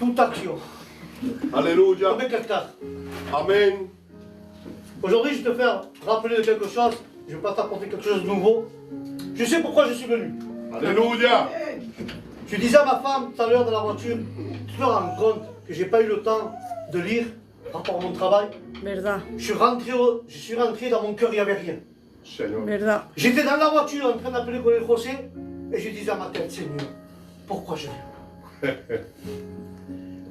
toute action. Alléluia. Comme quelqu'un. Amen. Aujourd'hui, je te fais rappeler de quelque chose. Je ne vais pas t'apporter quelque chose de nouveau. Je sais pourquoi je suis venu. Alléluia. Je disais à ma femme tout à l'heure dans la voiture, tu te rends compte que j'ai pas eu le temps de lire par rapport à mon travail. Verdad, Je suis rentré dans mon cœur, il n'y avait rien. Seigneur. verdad. J'étais dans la voiture en train d'appeler Colin José et je disais à ma tête, Seigneur, pourquoi je viens?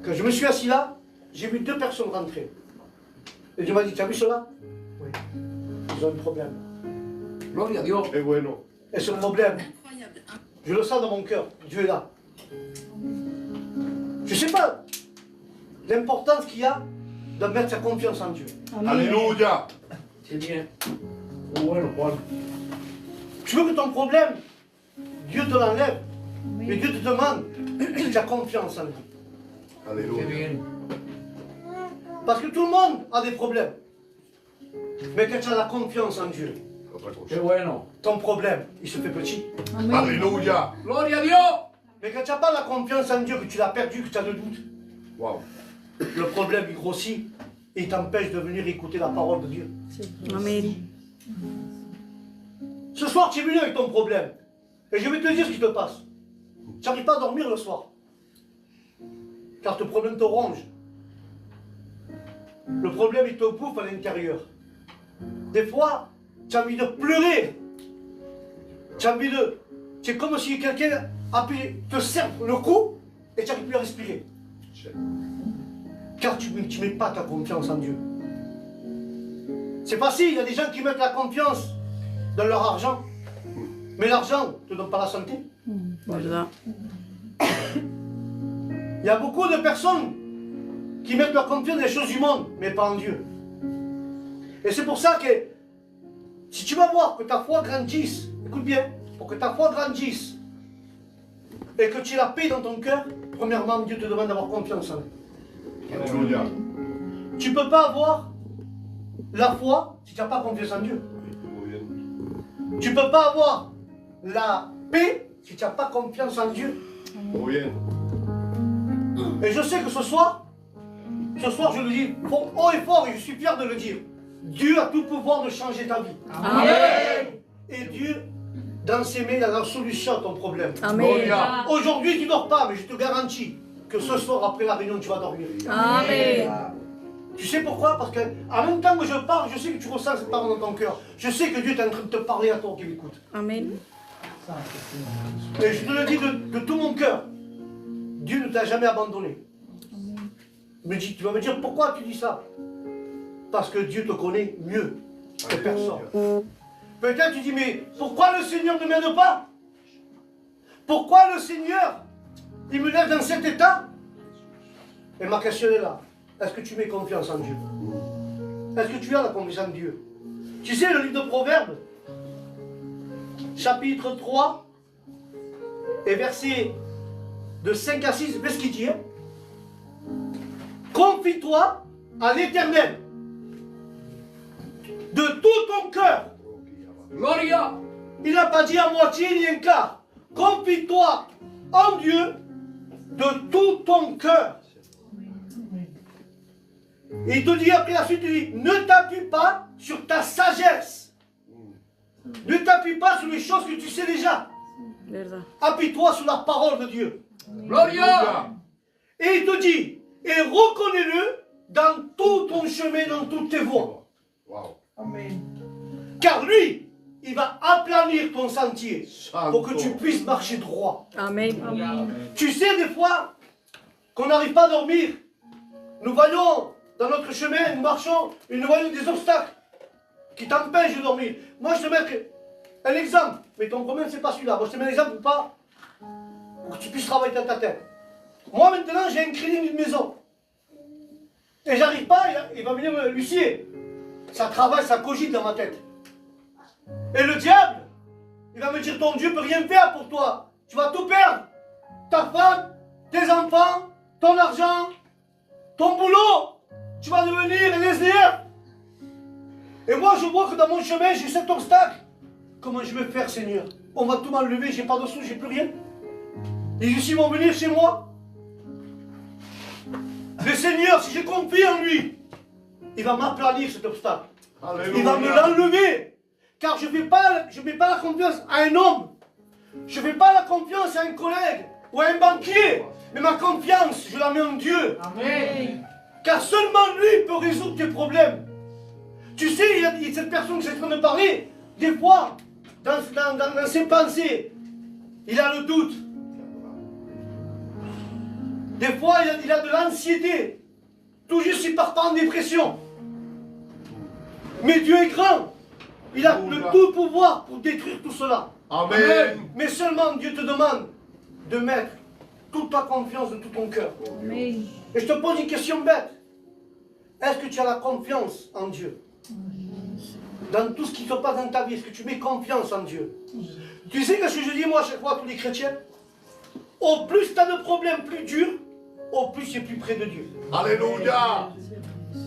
Quand je me suis assis là, j'ai vu deux personnes rentrer. Et Dieu m'a dit, tu as vu cela? Oui. Ils ont un problème. Gloria a Dios. Es bueno. Et ce problème, je le sens dans mon cœur. Dieu est là. Je ne sais pas l'importance qu'il y a de mettre sa confiance en Dieu. Alléluia. Sí, bien. Muy bueno, Juan. Tu veux que ton problème, Dieu te l'enlève. Mais Dieu te demande si tu as confiance en lui. Qué Alléluia. bien. Parce que tout le monde a des problèmes. Mais quand tu as la confiance en Dieu, Otra Qué cosa. bueno. ton problème, il se fait petit. Alléluia. Gloria a Dios. Mais quand tu n'as pas la confiance en Dieu, que tu l'as perdu, que tu as de doutes, Wow. le problème il grossit et il t'empêche de venir écouter la parole de Dieu. Amén. Ce soir, tu es venu avec ton problème. Et je vais te dire ce qui te passe. Tu n'arrives pas à dormir le soir. Car ce problème te ronge. Le problème, il te bouffe à l'intérieur. Des fois, tu as envie de pleurer. Tu as envie de... C'est comme si quelqu'un te serre le cou et tu n'arrives plus à respirer. Car tu ne mets pas ta confiance en Dieu. C'est facile, il y a des gens qui mettent la confiance dans leur argent. Mais l'argent ne te donne pas la santé. Verdad. Il y a beaucoup de personnes qui mettent leur confiance dans les choses du monde, mais pas en Dieu. Et c'est pour ça que si tu vas voir que ta foi grandisse, écoute bien, pour que ta foi grandisse et que tu aies la paix dans ton cœur, premièrement, Dieu te demande d'avoir confiance en lui. Alléluia. Tu ne peux pas avoir la foi si tu n'as pas confiance en Dieu. Muy bien. Tu ne peux pas avoir la paix si tu n'as pas confiance en Dieu. Muy bien. Et je sais que ce soir je le dis haut et fort et je suis fier de le dire. Dieu a tout pouvoir de changer ta vie. Amen. Et Dieu, dans ses mains, il a la solution à ton problème. Amen. Gloria. Aujourd'hui, tu ne dors pas, mais je te garantis que ce soir, après la réunion, tu vas dormir. Amen. Tu sais pourquoi? Parce que en même temps que je parle, je sais que tu ressens cette parole dans ton cœur. Je sais que Dieu est en train de te parler à toi qui m'écoute. Amen. Et je te le dis de tout mon cœur. Dieu ne t'a jamais abandonné. Tu vas me dire pourquoi tu dis ça? Parce que Dieu te connaît mieux que personne. Peut-être tu dis, mais pourquoi le Seigneur ne m'aide pas? Pourquoi le Seigneur, il me laisse dans cet état? Et ma question est là. Est-ce que tu mets confiance en Dieu? Est-ce que tu as la confiance en Dieu? Tu sais, le livre de Proverbes, chapitre 3, et versets de 5 à 6, qu'est-ce qu'il dit? Confie-toi à l'Éternel de tout ton cœur. Gloria. Il n'a pas dit à moitié ni un quart. Confie-toi en Dieu de tout ton cœur. Et il te dit après la suite, il dit, ne t'appuie pas sur ta sagesse. Ne t'appuie pas sur les choses que tu sais déjà. Verdad. Appuie-toi sur la parole de Dieu. Gloria. Et il te dit, et reconnais-le dans tout ton chemin, dans toutes tes voies. Wow. Car lui, il va aplanir ton sentier pour que tu Santo. puisses marcher droit. Amen. Tu sais, des fois, qu'on n'arrive pas à dormir, nous voyons dans notre chemin, nous marchons, et nous voyons des obstacles qui t'empêchent de dormir. Moi, je te mets un exemple, mais ton problème, c'est pas celui-là. Moi, je te mets un exemple pour pas, pour que tu puisses travailler dans ta tête. Moi, maintenant, j'ai un crédit d'une maison. Et j'arrive pas, il va venir me l'huissier. Ça travaille, ça cogite dans ma tête. Et le diable, il va me dire, ton Dieu ne peut rien faire pour toi. Tu vas tout perdre. Ta femme, tes enfants, ton argent, ton boulot. Tu vas devenir un SDF. Et moi, je vois que dans mon chemin, j'ai cet obstacle. Comment je vais faire, Seigneur? On va tout m'enlever, j'ai pas de sous, j'ai plus rien. Les huissiers vont venir chez moi. Le Seigneur, si je confie en lui, il va m'aplanir cet obstacle. Il va me Alléluia. l'enlever. Car je ne mets pas la confiance à un homme. Je ne fais pas la confiance à un collègue ou à un banquier. Mais ma confiance, je la mets en Dieu. Amen. Car seulement lui peut résoudre tes problèmes. Tu sais, il y a cette personne que je suis en train de parler, des fois, dans ses pensées, il a le doute. Des fois, il a de l'anxiété. Tout juste, il part pas en dépression. Mais Dieu est grand. Il a le tout pouvoir pour détruire tout cela. Amen. Mais seulement Dieu te demande de mettre toute ta confiance de tout ton cœur. Amen. Et je te pose une question bête. Est-ce que tu as la confiance en Dieu? Dans tout ce qui se passe dans ta vie, est-ce que tu mets confiance en Dieu? Tu sais ce que je dis moi à chaque fois à tous les chrétiens? Au plus tu as de problèmes plus durs, au plus tu es plus près de Dieu. Alléluia.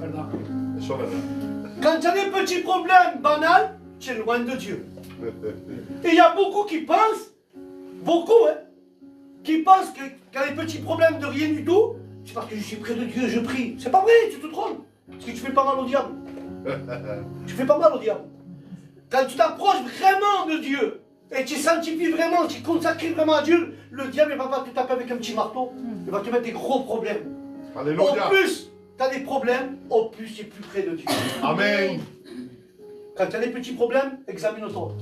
Verdad. Eso es verdad. Quand tu as des petits problèmes banals, tu es loin de Dieu. Et il y a beaucoup qui pensent, qui pensent que quand les petits problèmes de rien du tout, c'est parce que je suis près de Dieu, je prie. C'est pas vrai, tu te trompes. Parce que tu fais pas mal au diable. Tu fais pas mal au diable. Quand tu t'approches vraiment de Dieu, et tu sanctifies vraiment, tu consacres vraiment à Dieu, le diable ne va pas te taper avec un petit marteau, il va te mettre des gros problèmes. Alléluia. Au plus tu as des problèmes, au plus tu es plus près de Dieu. Amen. Quand tu as des petits problèmes, examine-toi.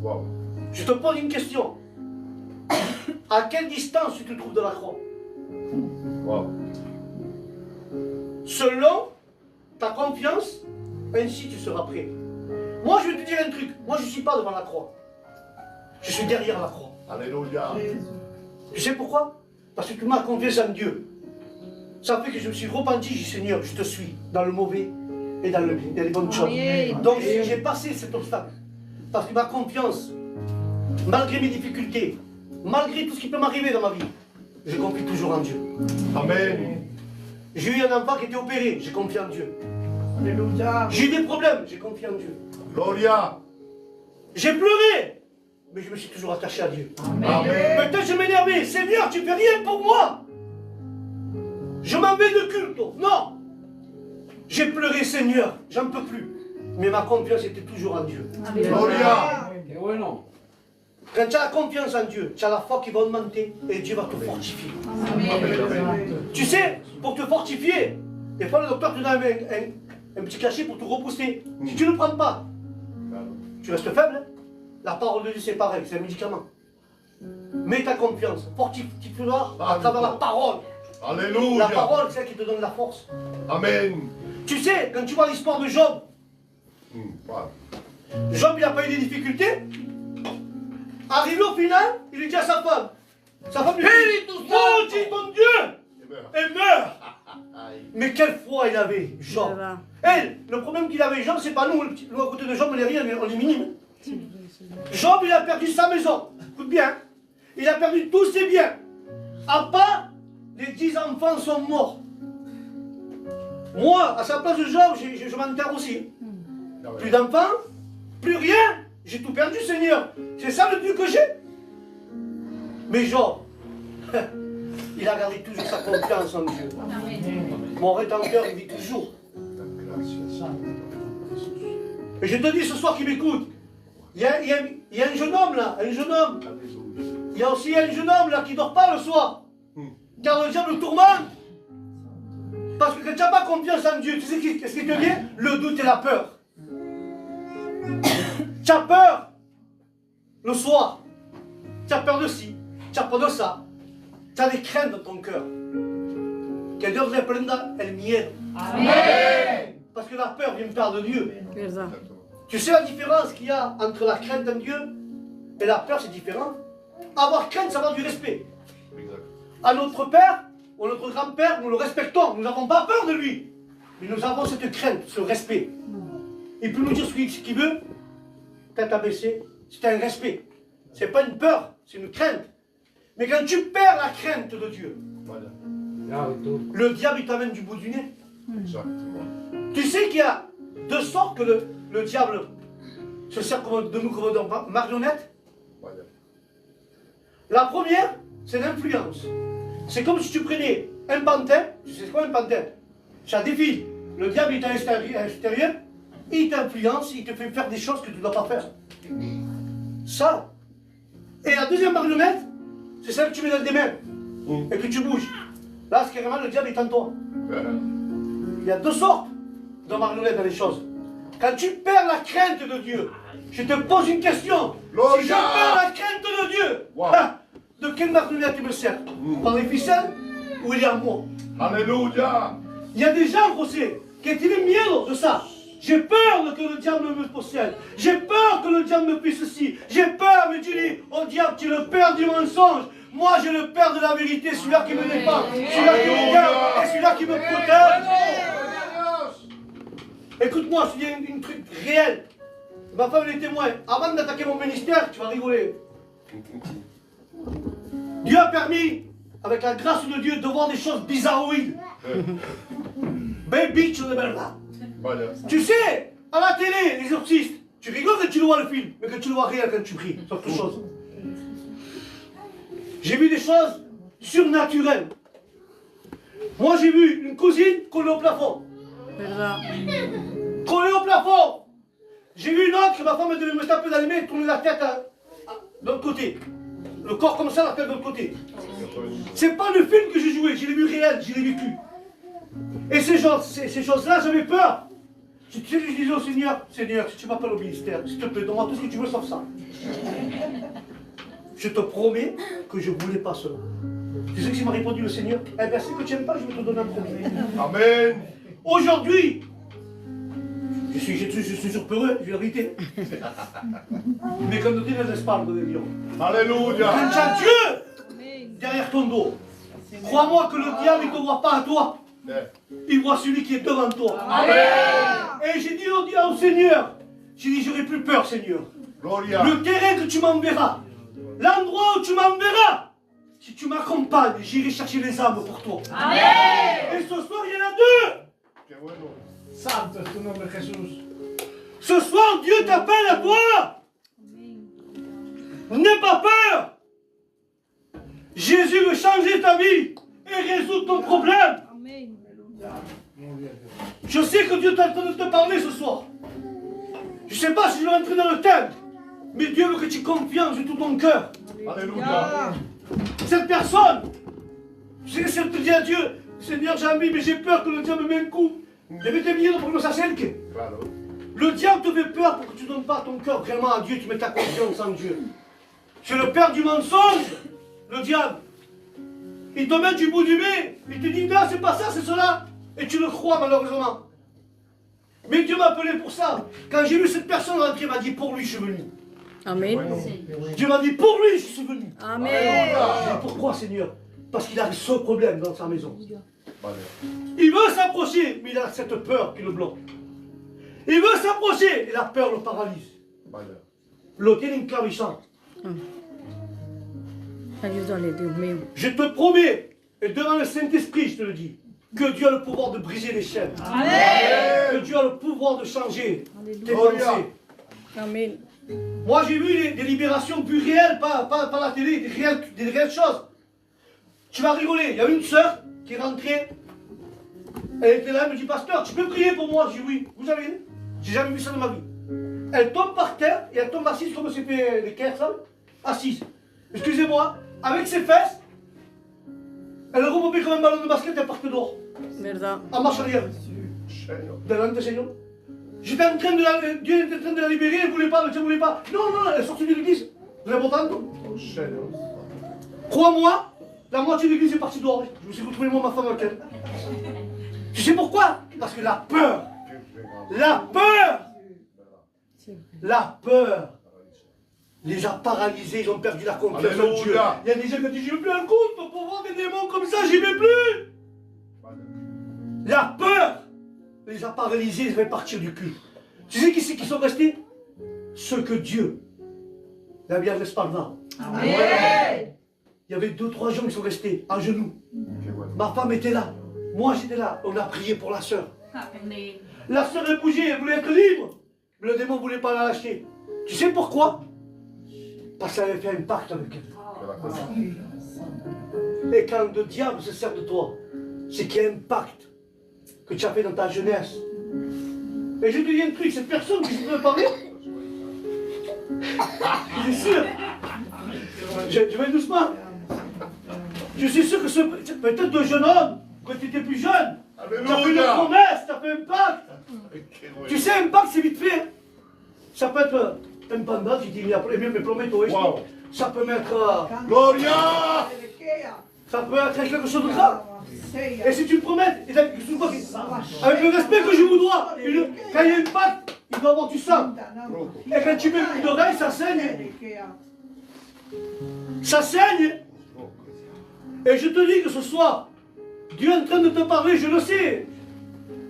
Wow. Je te pose une question. À quelle distance tu te trouves de la croix? Wow. Selon ta confiance, ainsi tu seras prêt. Moi, je vais te dire un truc. Moi, je ne suis pas devant la croix. Je suis derrière la croix. Alléluia. Tu sais pourquoi? Parce que tu m'as confiance en Dieu. Ça fait que je me suis repenti, j'ai dit Seigneur, je te suis dans le mauvais et dans le bien, dans les bonnes choses. Donc j'ai passé cet obstacle. Parce que ma confiance, malgré mes difficultés, malgré tout ce qui peut m'arriver dans ma vie, je confie toujours en Dieu. Amen. J'ai eu un enfant qui était opéré, j'ai confié en Dieu. Alléluia. J'ai eu des problèmes, j'ai confié en Dieu. Gloria. J'ai pleuré, mais je me suis toujours attaché à Dieu. Amen. Peut-être je m'énervais, Seigneur, tu fais rien pour moi. Je m'en vais de culte. Non. J'ai pleuré, Seigneur, j'en peux plus. Mais ma confiance était toujours en Dieu. Gloria. Qué bueno. Quand tu as la confiance en Dieu, tu as la foi qui va augmenter et Dieu va te fortifier. Tu sais, pour te fortifier, des fois le docteur te donne un petit cachet pour te repousser. Si tu ne le prends pas, tu restes faible. Hein. La parole de Dieu, c'est pareil, c'est un médicament. Mets ta confiance, fortifie-toi à travers la parole. La Alléluia. parole, c'est elle qui te donne la force. Amen. Tu sais, quand tu vois l'histoire de Job, Wow. Job, il n'a pas eu des difficultés. Arrivé au final, il lui dit à sa femme lui dit, maudit ton Dieu et meurt. Mais quelle foi il avait, Job. Elle, le problème qu'il avait, Job, c'est pas nous. Nous, à côté de Job, on est rien, on est minime. Job, il a perdu sa maison. Écoute bien. Il a perdu tous ses biens. À part, les 10 enfants sont morts. Moi, à sa place de Job, je m'enterre aussi. Plus d'enfants, plus rien. J'ai tout perdu, Seigneur. C'est ça le Dieu que j'ai. Mais Job, il a gardé toujours sa confiance en Dieu. Mon rédempteur, il vit toujours. Et je te dis ce soir qui m'écoute, il y a un jeune homme là, un jeune homme. Il y a aussi un jeune homme là qui ne dort pas le soir. Car le diable le tourmente. Parce que quand tu n'as pas confiance en Dieu, tu sais qu'est-ce qui te vient? Le doute et la peur. Tu as peur le soir. Tu as peur de ci, tu as peur de ça. Tu as des craintes dans ton cœur. Que Dios le prenda el miedo. Amen. Parce que la peur vient me faire de Dieu. Verdad. Tu sais la différence qu'il y a entre la crainte en Dieu et la peur, c'est différent. Avoir crainte, ça va du respect. À notre père ou notre grand-père, nous le respectons. Nous n'avons pas peur de lui. Mais nous avons cette crainte, ce respect. Il peut nous dire ce qu'il veut, tête abaissée, c'est un respect. C'est pas une peur, c'est une crainte. Mais quand tu perds la crainte de Dieu, le diable il t'amène du bout du nez. Exactement. Tu sais qu'il y a deux sortes que le diable se sert de nous comme de marionnettes. La première, c'est l'influence. C'est comme si tu prenais un pantin, tu sais quoi un pantin? Ça défile. Le diable est à l'extérieur, il t'influence, il te fait faire des choses que tu ne dois pas faire. Ça. Et la deuxième marionnette, c'est celle que tu mets dans tes mains et que tu bouges. Là, c'est carrément le diable est en toi. Il y a deux sortes de marionnettes dans les choses. Quand tu perds la crainte de Dieu, je te pose une question. Si je perds la crainte de Dieu, de quelle marionnette tu me sers? Par les ficelles ou il y a moi? Alléluia. Il y a des gens, José, qui tienen miedo de ça. J'ai peur que le diable me possède. J'ai peur que le diable me puisse ceci. J'ai peur, mais tu dis, oh diable, tu es le père du mensonge. Moi, j'ai le père de la vérité, celui-là qui me défend, celui-là qui me garde et celui-là qui me protège. Écoute-moi, je te dis un truc réel. Ma femme est témoin. Avant d'attaquer mon ministère, tu vas rigoler. Dieu a permis, avec la grâce de Dieu, de voir des choses bizarroïdes. Baby, tu ne là. Tu sais, à la télé, les exorcistes, tu rigoles quand tu le vois le film, mais quand tu le vois réel quand tu pries, c'est autre chose. J'ai vu des choses surnaturelles. Moi, j'ai vu une cousine collée au plafond. Verdad. Collée au plafond. J'ai vu une autre, ma femme devait me taper dans les mains et tourner la tête de l'autre côté. Le corps comme ça, la tête de l'autre côté. C'est pas le film que j'ai joué, je l'ai vu réel, je l'ai vécu. Et ces choses-là, j'avais peur. Tu sais, je disais au Seigneur, Seigneur, si tu m'appelles au ministère, s'il te plaît, donne-moi tout ce que tu veux sauf ça. Je te promets que je ne voulais pas cela. Tu sais que s'il m'a répondu le Seigneur, eh bien, si que tu n'aimes pas, je vais te donner un promis. Amen. Aujourd'hui, je suis surpeureux, je vais l'arrêter. Mais quand tu es l'esprit de Dieu, Alléluia. quand tu as Dieu derrière ton dos, crois-moi que le diable ne te voit pas à toi. Il voit celui qui est devant toi. Amen. Et j'ai dit au Seigneur, j'ai dit, j'aurai plus peur, Seigneur. Gloria. Le terrain que tu m'enverras, l'endroit où tu m'enverras, si tu m'accompagnes, j'irai chercher les âmes pour toi. Amen. Et ce soir, il y en a deux. Qué bueno. Santo es tu nombre, Jesús. Ce soir, Dieu t'appelle à toi. N'aie pas peur. Jésus veut changer ta vie et résoudre ton problème. Je sais que Dieu est en train de te parler ce soir. Je ne sais pas si je vais entrer dans le thème, mais Dieu veut que tu confiances de tout ton cœur. Alléluia. Cette personne, si elle te dit à Dieu, Seigneur, j'ai envie, mais j'ai peur que le diable me mette un coup. Debete miedo porque nos acerque. Claro. Le diable te fait peur pour que tu ne donnes pas ton cœur vraiment à Dieu, tu mets ta confiance en Dieu. C'est le père du mensonge, le diable. Il te met du bout du nez, il te dit non, c'est pas ça, c'est cela. Et tu le crois malheureusement. Mais Dieu m'a appelé pour ça. Quand j'ai vu cette personne rentrer, il m'a dit pour lui je suis venu. Amen. Dieu m'a dit pour lui je suis venu. Amen. Et pourquoi Seigneur? Parce qu'il a ce problème dans sa maison. Vale. Il veut s'approcher, mais il a cette peur qui le bloque. Il veut s'approcher et la peur le paralyse. Vale. Lo tiene esclavizado. Ayúdale, Dios mío. Je te promets, et devant le Saint-Esprit, je te le dis, que Dieu a le pouvoir de briser les chaînes. Que Dieu a le pouvoir de changer tes pensées. Amen. Moi, j'ai vu des libérations plus réelles, pas la télé, des réelles choses. Tu vas rigoler. Il y a une sœur qui est rentrée. Elle était là, elle me dit, pasteur, tu peux prier pour moi? Je dis oui. Vous savez, j'ai jamais vu ça de ma vie. Elle tombe par terre et elle tombe assise comme c'était les caires, ça. Assise. Excusez-moi, avec ses fesses, elle rebondit comme un ballon de basket et elle part dehors. Verdad. En marche arrière. Señor. Delante, Seigneur. J'étais en train de la... Dieu était en train de la libérer, elle ne voulait pas, le Dieu ne voulait pas. Non, non, elle est sortie de l'église. Vous avez entendu? Señor. Crois-moi, la moitié de l'église est partie dehors. Je me suis retrouvé moi, ma femme avec elle. Tu sais pourquoi? Parce que la peur. La peur. La peur les a paralysés, ils ont perdu la confiance en Dieu. Alléluia. Il y a des gens qui disent, je ne veux plus un culte pour voir des démons comme ça, j'y vais plus. Vale. La peur les a paralysés, ils devaient partir du culte. Tu sais qui c'est qui sont restés? Ceux que Dieu, la Bible laisse pas le voir. Amen. Il y avait 2-3 gens qui sont restés à genoux. Qué bueno. Ma femme était là, moi j'étais là, on a prié pour la sœur. Amen. La sœur elle bougeait, elle voulait être libre, mais le démon ne voulait pas la lâcher. Tu sais pourquoi? Parce qu'elle avait fait un pacte avec elle. Que la cosa. Et quand le diable se sert de toi, c'est qu'il y a un pacte que tu as fait dans ta jeunesse. Et je te dis un truc, cette personne qui je veux parler, je suis sûr, je vais doucement. Je suis sûr que peut-être de jeune homme, quand tu étais plus jeune, tu as fait une promesse, tu as fait un pacte. Tu sais, un pacte, c'est vite fait. Ça peut être un pendant, tu dis, mais prometo, Wow. ça peut être. Gloria! Ça peut être quelque chose de grave. Et si tu me promets, avec le respect que je vous dois, quand il y a une pacte, il doit avoir du sang. Et quand tu mets une oreille, ça saigne. Ça saigne. Et je te dis que ce soir, Dieu est en train de te parler, je le sais.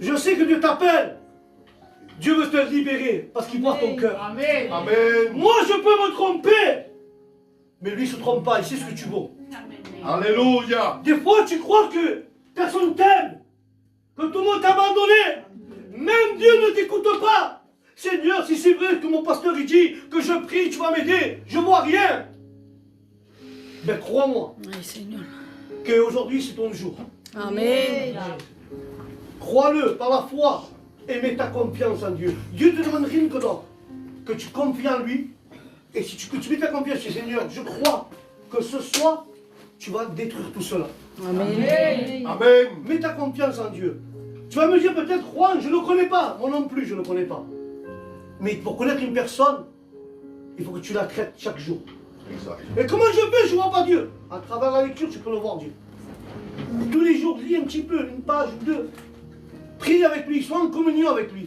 Je sais que Dieu t'appelle. Dieu veut te libérer parce qu'il voit ton cœur. Amen. Amen. Moi, je peux me tromper. Mais lui, il ne se trompe pas, il sait ce que tu vaux. Alléluia. Des fois, tu crois que personne t'aime, que tout le monde t'a abandonné. Même Dieu ne t'écoute pas. Seigneur, si c'est vrai que mon pasteur il dit que je prie, tu vas m'aider, je ne vois rien. Mais crois-moi Oui, Seigneur. qu'aujourd'hui c'est ton jour. Amen. Crois-le par la foi et mets ta confiance en Dieu. Dieu te demande rien que d'autre, que tu confies en lui. Et si que tu mets ta confiance, Seigneur, je crois que ce soir, tu vas détruire tout cela. Amen. Amen. Mets ta confiance en Dieu. Tu vas me dire peut-être, Juan, je ne le connais pas. Moi non plus, je ne le connais pas. Mais pour connaître une personne, il faut que tu la traites chaque jour. Exact. Et comment je fais? Je ne vois pas Dieu. À travers la lecture, tu peux le voir, Dieu. Tous les jours, lis un petit peu, une page ou deux. Prie avec lui, sois en communion avec lui.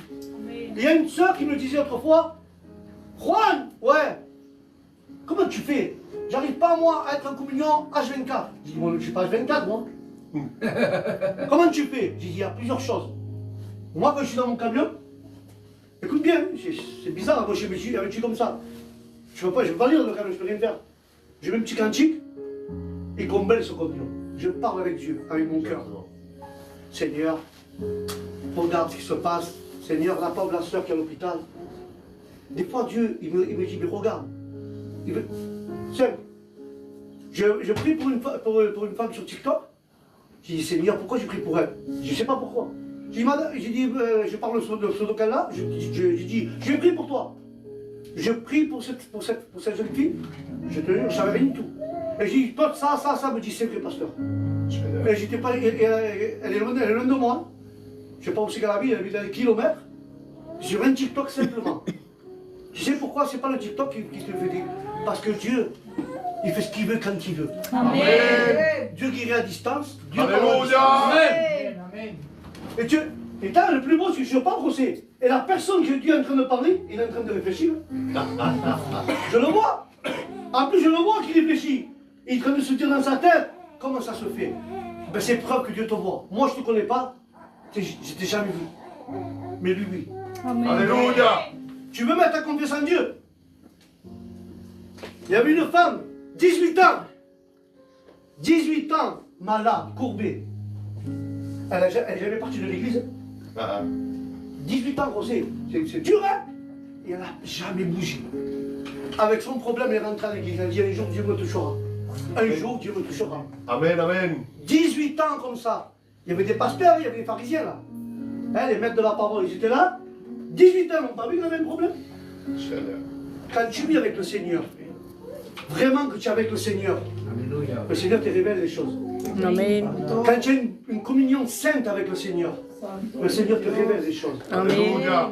Il y a une soeur qui me disait autrefois, Juan, ouais, comment tu fais? J'arrive pas, moi, à être en communion H24. Je dis, moi, je ne suis pas H24, moi. Comment tu fais? J'ai dit, il y a plusieurs choses. Moi, quand je suis dans mon camion, écoute bien, c'est bizarre, moi, je suis avec comme ça. Je ne peux pas lire le camion, je ne peux rien faire. Je mets un petit cantique, et combelle ce camion. Je parle avec Dieu, avec mon cœur. Seigneur, regarde ce qui se passe. Seigneur, la pauvre la soeur qui est à l'hôpital. Des fois, Dieu, il me dit, mais regarde. Simple. Je prie pour une femme sur TikTok. J'ai dit, Seigneur, pourquoi je prie pour elle? Je ne sais pas pourquoi. J'ai dit, je parle de ce local-là. J'ai dit, je prie pour toi. Je prie pour cette jeune fille. Je te jure, je ne savais rien du tout. Et j'ai dit, toi, ça, me dit, c'est vrai, pasteur. Et j'étais pas, elle est loin de moi. Je ne sais pas où c'est qu'elle habite, elle habite à des kilomètres. Sur un TikTok simplement. Tu sais pourquoi c'est pas le TikTok qui te fait dire? Parce que Dieu, il fait ce qu'il veut quand il veut. Amen. Dieu guérit à distance. Dieu parle à Alléluia. distance. Amen. Amen. Et là, le plus beau, c'est que je ne parle aussi. Et la personne que Dieu est en train de parler, il est en train de réfléchir. Je le vois. En plus, je le vois qu'il réfléchit. Il est en train de se dire dans sa tête, comment ça se fait? Ben, c'est preuve que Dieu te voit. Moi, je ne te connais pas. Je ne t'ai jamais vu. Mais lui, oui. Alléluia. Tu veux mettre ta confiance en Dieu? Il y avait une femme, 18 ans. 18 ans, malade, courbée. Elle n'est jamais partie de l'église. 18 ans, Rosé, c'est dur, hein? Et elle n'a jamais bougé. Avec son problème, elle est rentrée à l'église. Elle dit, un jour, Dieu me touchera. Un jour, Dieu me touchera. Amen, amen. 18 ans comme ça. Il y avait des pasteurs, il y avait des pharisiens là. Hein, les maîtres de la parole, ils étaient là. 18 ans, on n'a pas vu qu'il avait un problème. Quand tu vis avec le Seigneur, vraiment que tu es avec le Seigneur, le Seigneur te révèle les choses. Amen. Quand tu as une communion sainte avec le Seigneur te révèle les choses. Alléluia.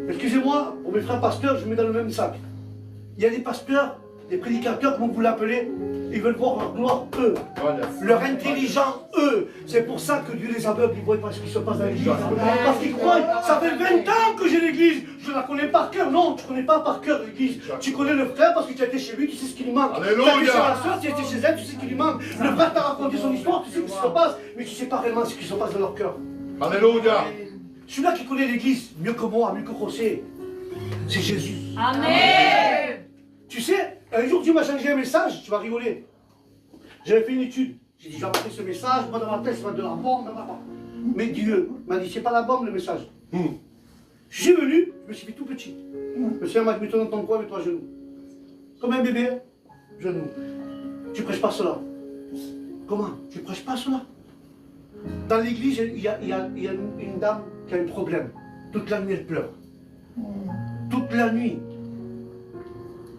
Excusez-moi, pour mes frères pasteurs, je mets dans le même sac. Il y a des pasteurs, des prédicateurs, comme vous l'appelez, ils veulent voir leur gloire, eux. Voilà. Leur intelligent, eux. C'est pour ça que Dieu les aveugle, ils ne voient pas ce qui se passe dans l'église. Parce qu'ils croient, ça fait 20 ans que j'ai l'église, je la connais par cœur. Non, tu ne connais pas par cœur l'église. Tu connais le frère parce que tu as été chez lui, tu sais ce qui lui manque. Alléluia. Tu as été chez la soeur, tu as été chez elle, tu sais ce qui lui manque. Le frère t'a raconté son histoire, tu sais ce qui se passe, mais tu ne sais pas réellement ce qui se passe dans leur cœur. Alléluia. Celui-là qui connaît l'église, mieux que moi, mieux que José, c'est Jésus. Amen. Tu sais, un jour Dieu m'a changé un message, tu vas rigoler. J'avais fait une étude. J'ai dit, j'ai apporté ce message, moi dans ma tête, ça va être de la bombe, mais Dieu m'a dit, c'est pas la bombe le message. Je suis venu, je me suis fait tout petit. Le Seigneur m'a dit, mets-toi dans ton coin, mets-toi à genoux. Comme un bébé, genoux. Tu prêches pas cela. Comment? Tu ne prêches pas cela? Dans l'église, il y a une dame qui a un problème. Toute la nuit, elle pleure. Toute la nuit.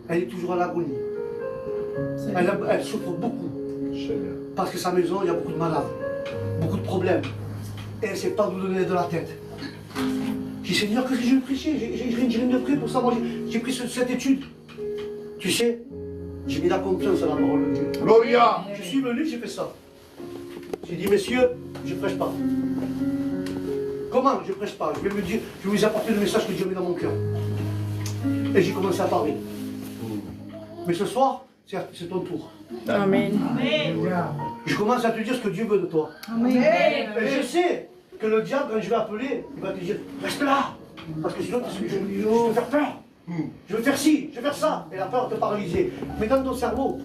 Elle est toujours à l'agonie. Elle souffre beaucoup. Parce que sa maison, il y a beaucoup de malades, beaucoup de problèmes. Et elle ne sait pas nous donner de la tête. J'ai dit, Seigneur, qu'est-ce que je vais prêcher? J'ai rien de prêt pour ça. Moi, j'ai pris cette étude. Tu sais, j'ai mis la confiance à la parole de Dieu. Gloria. Je suis venu, j'ai fait ça. J'ai dit, messieurs, je ne prêche pas. Comment je ne prêche pas? Je vais me dire, je vais vous apporter le message que Dieu met dans mon cœur. Et j'ai commencé à parler. Mais ce soir, c'est ton tour. Amen. Je commence à te dire ce que Dieu veut de toi. Et je sais que le diable, quand je vais appeler, il va te dire, reste là. Parce que sinon, je vais te faire peur. Je veux faire ci, je veux faire ça. Et la peur te paralyser. Mais dans ton cerveau,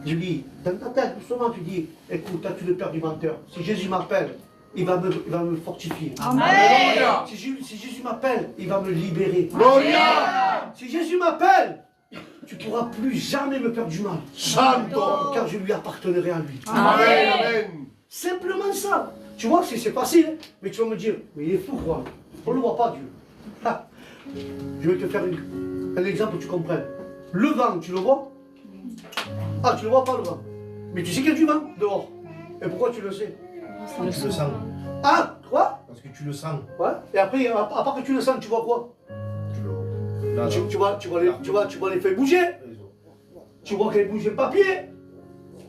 je dis, dans ta tête, justement, tu dis, écoute, as-tu le peur du menteur? Si Jésus m'appelle, il va me fortifier. Gloria. Si Jésus m'appelle, il va me libérer. Gloria. Si Jésus m'appelle, tu ne pourras plus jamais me faire du mal. Santo. Car je lui appartiendrai à lui. Amen. Amen. Simplement ça. Tu vois que c'est facile, hein, mais tu vas me dire, mais il est fou quoi. On ne le voit pas Dieu. Ah. Je vais te faire un exemple pour que tu comprennes. Le vent, tu le vois? Ah, tu ne le vois pas le vent. Mais tu sais qu'il y a du vent dehors. Et pourquoi tu le sais? Tu le sens. Ah, quoi? Parce que tu le sens. Ouais. Et après, à part que tu le sens, tu vois quoi? Tu vois les feuilles bouger. Tu vois qu'elles bougent le papier.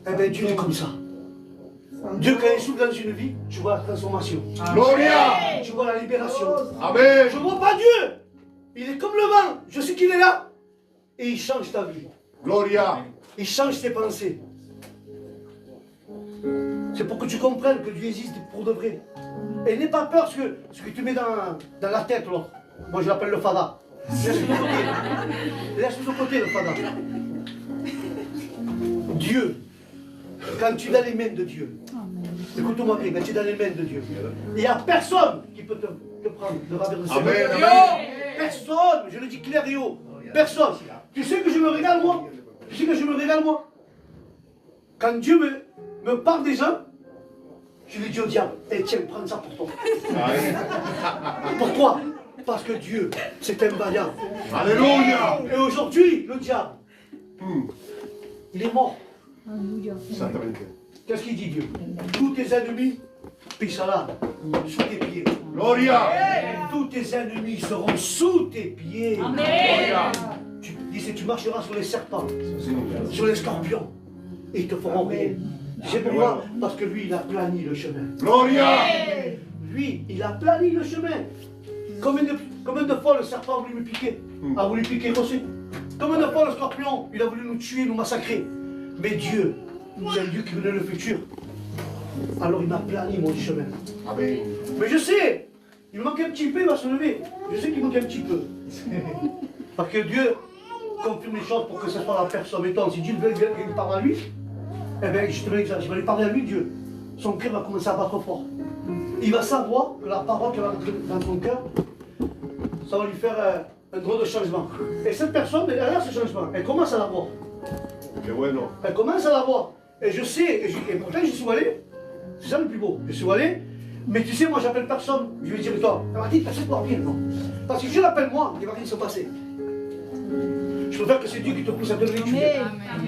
Eh bien, Dieu est comme ça. Dieu, quand il souffle dans une vie, tu vois la transformation. Gloria. Tu vois la libération. Amen. Je ne vois pas Dieu. Il est comme le vent. Je sais qu'il est là. Et il change ta vie. Gloria. Il change tes pensées. C'est pour que tu comprennes que Dieu existe pour de vrai. Et n'aie pas peur ce que tu mets dans la tête, là. Moi, je l'appelle le fada. Laisse-le de côté. Laisse-le de côté, le fada. Dieu, quand tu es dans les mains de Dieu, écoute-moi bien, quand tu es dans les mains de Dieu, il n'y a personne qui peut te prendre de ravir de ses mains. Amen. Amen. Personne, je le dis clair et haut. Personne. Tu sais que je me régale, moi? Tu sais que je me régale, moi? Quand Dieu me parle des gens, je lui dis au diable, eh tiens, prends ça pour toi. Pourquoi? Parce que Dieu, c'est un vaillant. Alléluia. Et aujourd'hui, le diable, il est mort. Exactamente. Qu'est-ce qu'il dit Dieu? Tous tes ennemis, là, sous tes pieds. Gloria. Tous tes ennemis seront sous tes pieds. Gloria. Tu dis, tu marcheras sur les serpents, sur les scorpions, et ils te feront rien. C'est pourquoi? Parce que lui, il a plani le chemin. Gloria. Lui, il a plani le chemin. Combien de fois le serpent a voulu me piquer? A voulu piquer aussi. Combien de fois le scorpion, il a voulu nous tuer, nous massacrer? Mais Dieu, c'est un Dieu qui connaît le futur. Alors il m'a plani mon chemin. Amen. Mais je sais, il me manque un petit peu, il va se lever. Je sais qu'il manque un petit peu. Parce que Dieu confirme les choses pour que ce soit la personne. Mettons, si Dieu veut qu'il parle à lui, eh bien, je vais lui parler à lui, Dieu. Son cœur va commencer à battre fort. Il va savoir que la parole qui va rentrer dans son cœur, ça va lui faire un drôle de changement. Et cette personne, derrière ce changement, elle commence à l'avoir. Qué bueno. Elle commence à l'avoir. Et je sais, et pourtant je suis allé, c'est ça le plus beau, je suis allé, mais tu sais, moi j'appelle personne, je vais dire toi, elle m'a dit, passe-toi bien, non. Parce que si je l'appelle moi, il ne va rien se passer. Je préfère que c'est Dieu qui te pousse à te lever.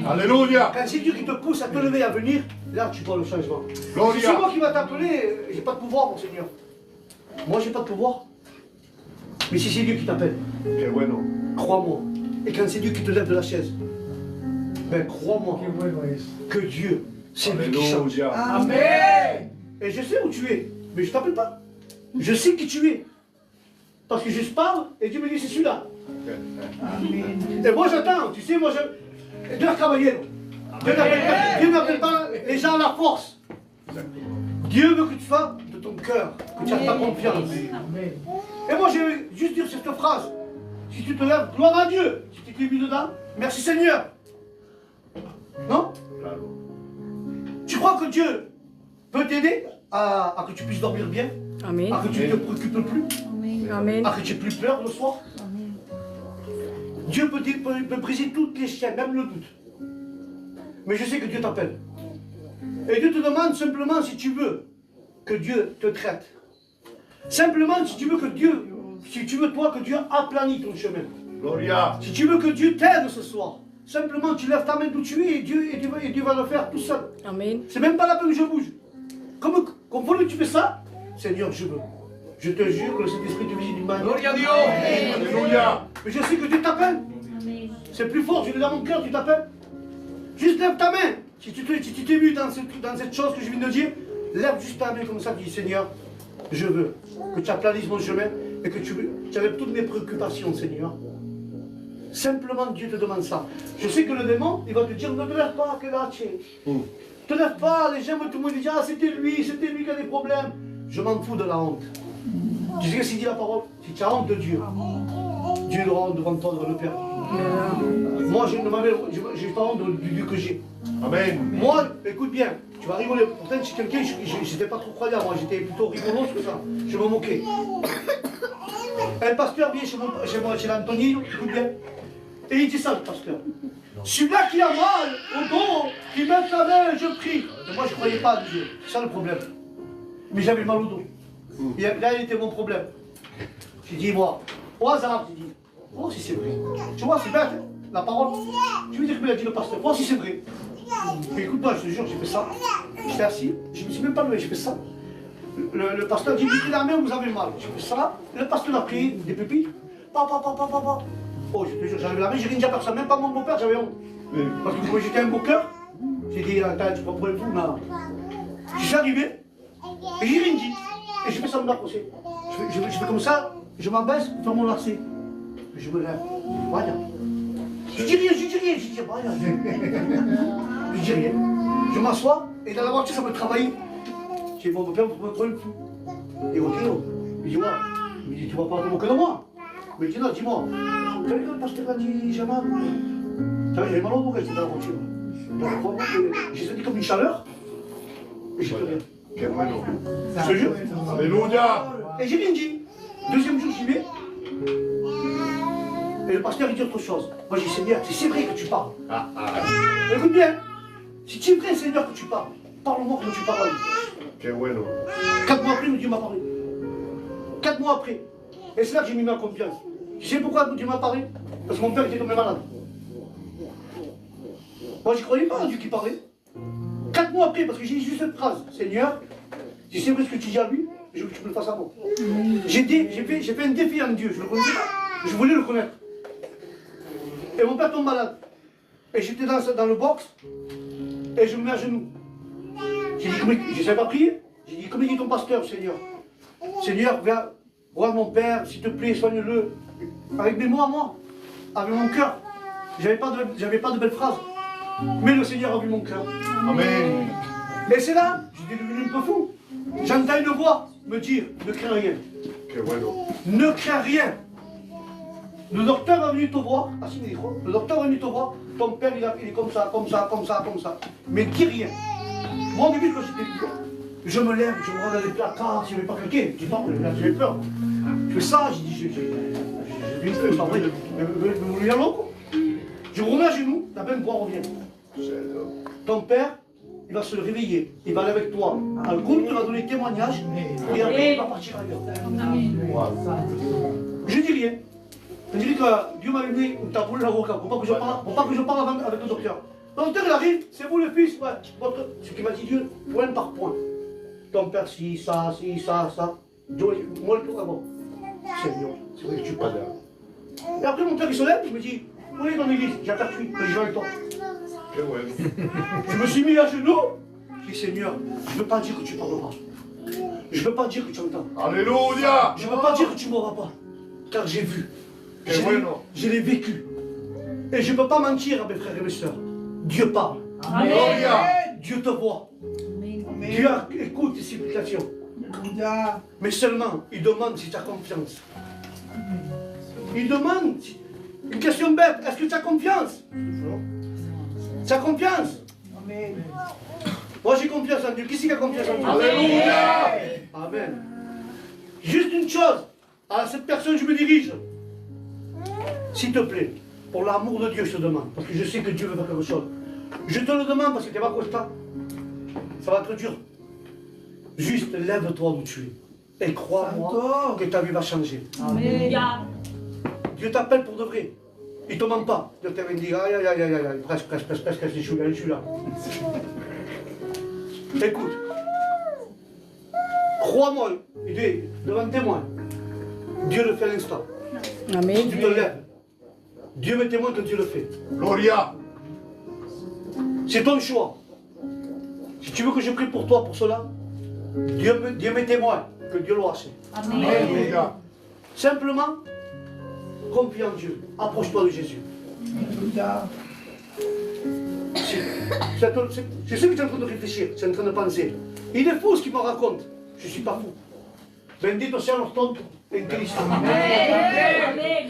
Alléluia. Quand c'est Dieu qui te pousse à te lever à venir, là tu vois le changement. Gloria. Si c'est moi qui va t'appeler, j'ai pas de pouvoir, mon Seigneur. Moi j'ai pas de pouvoir. Mais si c'est Dieu qui t'appelle, Qué bueno. crois-moi. Et quand c'est Dieu qui te lève de la chaise, ben crois-moi que Dieu, c'est lui qui change. Alléluia. Amen. Et je sais où tu es, mais je t'appelle pas. Je sais qui tu es. Parce que je parle et Dieu me dit c'est celui-là. Et moi j'attends, tu sais, moi je. Dieu caballero. Dieu n'appelle pas les gens à la force. Dieu veut que tu fasses de ton cœur, que tu aies ta confiance. Et moi je vais juste dire cette phrase. Si tu te lèves, gloire à Dieu. Si tu t'es mis dedans, merci Seigneur. Non? Tu crois que Dieu peut t'aider à que tu puisses dormir bien? Amen. À que tu ne te préoccupes plus? Amen. À que tu n'aies plus peur le soir? Dieu peut briser toutes les chaînes, même le doute. Mais je sais que Dieu t'appelle. Et Dieu te demande simplement si tu veux que Dieu te traite. Simplement si tu veux que Dieu, si tu veux toi que Dieu aplanit ton chemin. Gloria. Si tu veux que Dieu t'aide ce soir, simplement tu lèves ta main d'où tu es et Dieu va le faire tout seul. Amen. C'est même pas la peine que je bouge. Comme que tu fais ça, Seigneur, je veux. Je te jure que le Saint-Esprit te visite d'une manière. Gloria a Dios. Alléluia. Mais je sais que Dieu t'appelle. C'est plus fort, tu l'as dans mon cœur, tu t'appelles. Juste lève ta main. Si tu t'es vu dans cette chose que je viens de dire, lève juste ta main comme ça, dis Seigneur, je veux que tu aplanisses mon chemin et que tu enlèves toutes mes préoccupations, Seigneur. Simplement, Dieu te demande ça. Je sais que le démon, il va te dire, ne te lève pas, que là, tu es. Te lève pas, les gens vont te dire, ah, c'était lui qui a des problèmes. Je m'en fous de la honte. Tu sais ce qu'il dit la parole? Si tu as honte de Dieu, Dieu aura honte devant toi de le perdre. Moi, je n'ai pas honte du Dieu que j'ai. Amen. Moi, écoute bien, tu vas rigoler. Pourtant, je suis quelqu'un, je n'étais pas trop croyant, moi, j'étais plutôt rigolo que ça. Je me moquais. Un pasteur vient chez l'Anthony, écoute bien. Et il dit ça, le pasteur. Celui-là qui a mal au dos, qui met la main, je prie. Et moi, je ne croyais pas à Dieu. C'est ça le problème. Mais j'avais mal au dos. Et là, il était mon problème. J'ai dit, moi, au hasard, j'ai dit, oh, si c'est vrai. Tu vois, c'est bête, hein, la parole. Je veux dire que il a dit le pasteur, oh, si c'est vrai. Mais écoute-moi, je te jure, j'ai fait ça. J'étais assis, je ne me suis même pas levé, j'ai fait ça. Le pasteur dit, mettez la main, vous avez mal. J'ai fait ça. Le pasteur a pris des pupitres. Oh, je te jure, j'avais la main, j'ai rien dit à personne, même pas mon beau-père, j'avais honte. Parce que moi j'étais un beau cœur, j'ai dit, attends, tu prends pour un fou, non. Je suis arrivé, et j'ai rien dit. Et je fais ça me m'approcher. Je fais comme ça, je m'abaisse pour faire mon lacet. Je me lève. Voilà. Je dis rien, je dis voilà. Je dis rien. Je m'assois, et dans la voiture, ça me travaille. J'ai dit, mon beau-père, vous pouvez prendre le fou. Et ok, il dit, ouais. Il dit, tu vas pas te moquer de moi. Mais il dit, non, dis-moi. Tu savez que le pasteur a dit, j'ai mal. Tu savez, j'avais mal au dos quand j'étais dans la voiture. Donc, crois-moi que j'ai senti comme une chaleur. Et j'ai plus rien. Qué bueno. Je te jure. Alléluia. Et j'ai rien dit. Deuxième jour, j'y vais. Et le pasteur, il dit autre chose. Moi, j'ai dit, Seigneur, si c'est vrai que tu parles. Écoute bien. Si c'est vrai, Seigneur, que tu parles, parle-moi comme tu parles. Qué bueno. 4 mois après, Dieu m'a parlé. 4 mois après. Et c'est là que j'ai mis ma confiance. Tu sais pourquoi Dieu m'a parlé? Parce que mon père était tombé malade. Moi, je ne croyais pas à Dieu qui parlait. 4 mois après, parce que j'ai dit juste cette phrase. Seigneur, si c'est vrai ce que tu dis à lui, je veux que tu me le fasses à moi. J'ai fait un défi en Dieu, je ne le connaissais pas. Je voulais le connaître. Et mon père tombe malade. Et j'étais dans le box, et je me mets à genoux. J'ai dit, je ne savais pas prier. J'ai dit, comment dit ton pasteur, Seigneur? Seigneur, viens voir mon père, s'il te plaît, soigne-le. Avec mes mots à moi, avec mon cœur. J'avais pas de belles phrases. Mais le Seigneur a vu mon cœur. Amen. Et c'est là, j'étais devenu un peu fou. J'entends une voix me dire, ne crains rien. Qué bueno. Ne crains rien. Le docteur est venu te voir. Ah si, mais le docteur est venu te voir. Ton père, il est comme ça, comme ça, comme ça, comme ça. Mais dis rien. Moi, au début, quand j'étais petit, je me lève, je me rends dans les placards, si je ne vais pas claquer. Tu parles, j'ai peur. Je fais ça, je dis, j'ai une feuille, c'est vrai. Vous voulez aller quoi? Je remets à genoux, la même voix revient. Ton père, il va se réveiller, il va aller avec toi. Un groupe, tu vas donner témoignage, et après, il va partir ailleurs. Je dis rien. Je dis que Dieu m'a mis un tabou l'avocat, pour pas que je parle avec le docteur. Le docteur, il arrive, c'est vous le fils, ouais. Ce qui m'a dit Dieu, point par point. Ton père, si, ça. Moi, le tour avant. Seigneur, c'est vrai que tu parles. Et après, mon père, il se lève, il me dit, où est dans l'église? J'ai aperçu, je vais avec toi. Qué bueno. Je me suis mis à genoux. Je dis, Seigneur, je ne veux pas dire que tu ne parles pas. Je ne veux pas dire que tu entends. Alléluia. Je ne veux pas dire que tu ne m'auras pas. Car j'ai vu. Qué bueno. Je l'ai vécu. Et je ne peux pas mentir à mes frères et mes sœurs. Dieu parle. Gloria. Dieu te voit. Dieu écoute tes supplications. Mais seulement, il demande si tu as confiance. Il demande, une question bête, est-ce que tu as confiance? Tu as confiance? Moi j'ai confiance en Dieu. Qui c'est qui a confiance en Dieu? Alléluia. Amen. Juste une chose, à cette personne je me dirige. S'il te plaît, pour l'amour de Dieu je te demande, parce que je sais que Dieu veut faire quelque chose. Je te le demande parce que tu n'es pas constant. Ça va être dur. Juste lève-toi d'où tu es. Et crois-moi que ta vie va changer. Alléluia. Dieu t'appelle pour de vrai. Il ne te ment pas. Dieu te dit, aïe, aïe, aïe, aïe, aïe, presque, je suis là. Écoute. Crois-moi, il est devant témoin. Dieu le fait à l'instant. Si Amen. tu te lèves, Dieu me témoigne que Dieu le fait. Gloria. C'est ton choix. Si tu veux que je prie pour toi pour cela, Dieu me témoigne que Dieu l'aura fait. Alléluia. Simplement, confie en Dieu. Approche-toi de Jésus. C'est ce que tu es en train de réfléchir, tu es en train de penser. Il est fou ce qu'il me raconte. Je ne suis pas fou. Bendito sea los tontos en Cristo. Amen.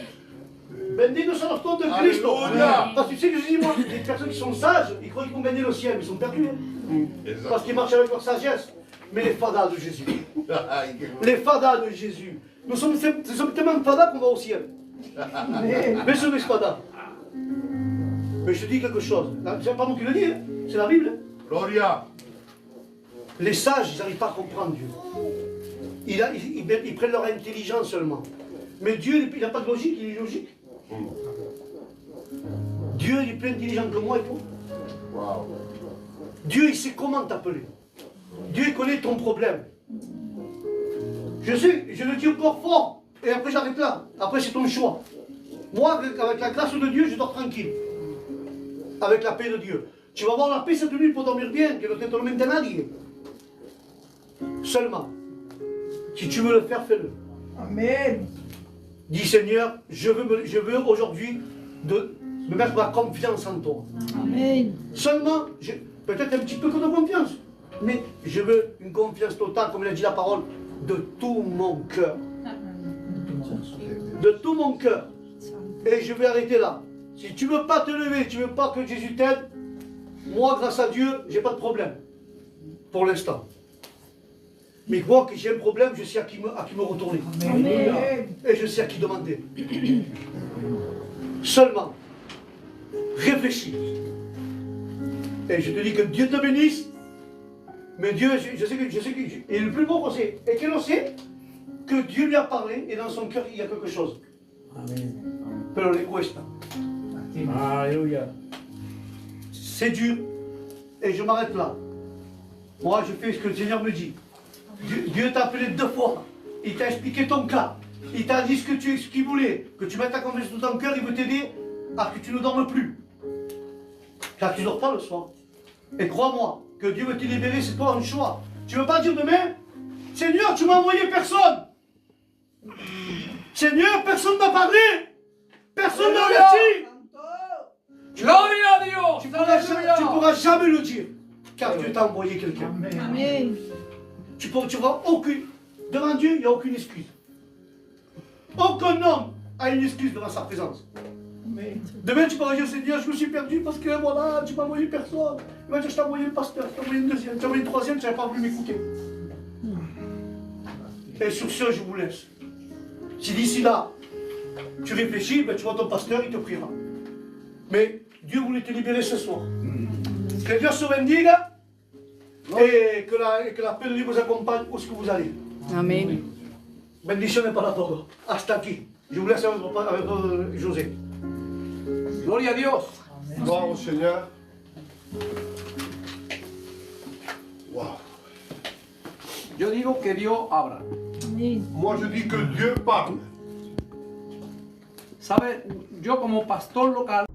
Bendito sea los tontos en Cristo. Alléluia. Parce que tu sais que je dis, moi, les personnes qui sont sages, ils croient qu'ils vont gagner le ciel, mais ils sont perdus. Hein. Parce qu'ils marchent avec leur sagesse. Mais les fadas de Jésus. Les fadas de Jésus. Nous sommes tellement fadas qu'on va au ciel. Mais ce n'est pas fadas. Mais je te dis quelque chose. C'est pas moi qui le dis, hein. C'est la Bible. Hein. Gloria. Les sages, ils n'arrivent pas à comprendre Dieu. Ils prennent leur intelligence seulement. Mais Dieu, il n'a pas de logique, il est logique. Dieu, il est plus intelligent que moi et toi. Wow. Dieu, il sait comment t'appeler. Dieu, il connaît ton problème. Je sais, je le dis encore fort. Et après, j'arrête là. Après, c'est ton choix. Moi, avec la grâce de Dieu, je dors tranquille. Avec la paix de Dieu. Tu vas avoir la paix cette nuit pour dormir bien, que no te tormente nadie. Seulement, si tu veux le faire, fais-le. Amen. Dis Seigneur, je veux aujourd'hui me mettre ma confiance en toi. Amen. Seulement, peut-être un petit peu que de confiance, mais je veux une confiance totale, comme il a dit la parole, de tout mon cœur. De tout mon cœur. Et je vais arrêter là. Si tu ne veux pas te lever, tu ne veux pas que Jésus t'aide, moi, grâce à Dieu, j'ai pas de problème. Pour l'instant. Mais moi, que j'ai un problème, je sais à qui me retourner. Amen. Et je sais à qui demander. Seulement, réfléchis. Et je te dis que Dieu te bénisse. Mais Dieu, je sais que il est le plus beau qu'on sait. Et que l'on sait que Dieu lui a parlé et dans son cœur, il y a quelque chose. Amen. Pero le cuesta. Alléluia. C'est dur. Et je m'arrête là. Moi, je fais ce que le Seigneur me dit. Dieu t'a appelé 2 fois. Il t'a expliqué ton cas. Il t'a dit ce qu'il voulait. Que tu mettes ta confiance dans ton cœur, il veut t'aider à que tu ne dormes plus. Car tu ne dors pas le soir. Et crois-moi, que Dieu veut te libérer, c'est toi un choix. Tu ne veux pas dire demain, Seigneur, tu m'as envoyé personne. Seigneur, personne ne m'a parlé. Personne ne m'a averti. Gloria a Dios. Tu ne pourras jamais le dire. Car Dieu t'a envoyé quelqu'un. Amen. Tu n'auras aucune. Devant Dieu, il n'y a aucune excuse. Aucun homme a une excuse devant sa présence. Demain, tu pourras dire, Seigneur, je me suis perdu parce que voilà, tu m'as envoyé personne. Il va dire, je t'ai envoyé le pasteur, je t'ai envoyé une deuxième, je t'ai envoyé une troisième, tu n'avais pas voulu m'écouter. Et sur ce, je vous laisse. Si d'ici là, tu réfléchis, ben, tu vois ton pasteur, il te priera. Mais Dieu voulait te libérer ce soir. Que Dieu se bendiga et que la paix de Dieu vous accompagne où ce que vous allez. Amen. Bendiciones para todos. Hasta aquí. Je vous laisse avec José. Gloria a Dios. Gloire au Seigneur. Wow. Yo digo que Dios habla. Amen. Moi, je dis que Dieu parle. ¿Sabe? Yo como pastor local